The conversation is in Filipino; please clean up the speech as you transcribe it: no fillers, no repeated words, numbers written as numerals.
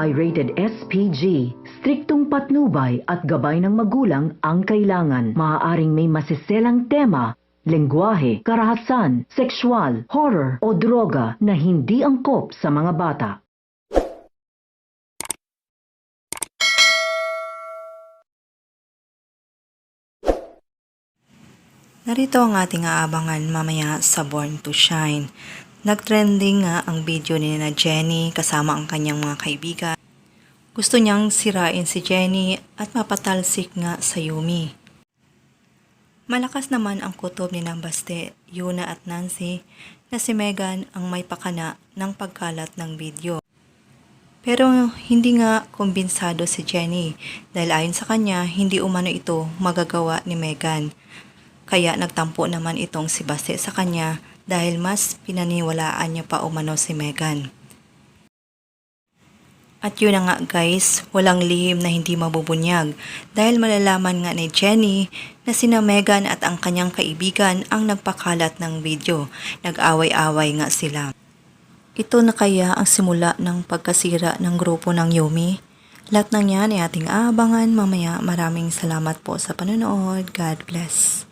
ay rated SPG. Striktong patnubay at gabay ng magulang ang kailangan. Maaaring may masiselang tema, lengguwahe, karahasan, sexual, horror o droga na hindi angkop sa mga bata. Narito ang ating aabangan mamaya sa Born to Shine. Nagtrending nga ang video ni na Jenny kasama ang kanyang mga kaibigan. Gusto niyang sirain si Jenny at mapatalsik nga sa Yumi. Malakas naman ang kutob ni Baste, Yuna at Nancy na si Megan ang may pakana ng pagkalat ng video. Pero hindi nga kumbinsado si Jenny dahil ayon sa kanya hindi umano ito magagawa ni Megan. Kaya nagtampo naman itong si Baste sa kanya dahil mas pinaniwalaan niya pa umano si Megan. At yun na nga guys, walang lihim na hindi mabubunyag dahil malalaman nga ni Jenny na sina Megan at ang kanyang kaibigan ang nagpakalat ng video. Nag-away-away nga sila. Ito na kaya ang simula ng pagkasira ng grupo ng Yumi? Lahat ng yan ay ating aabangan mamaya. Maraming salamat po sa panonood. God bless.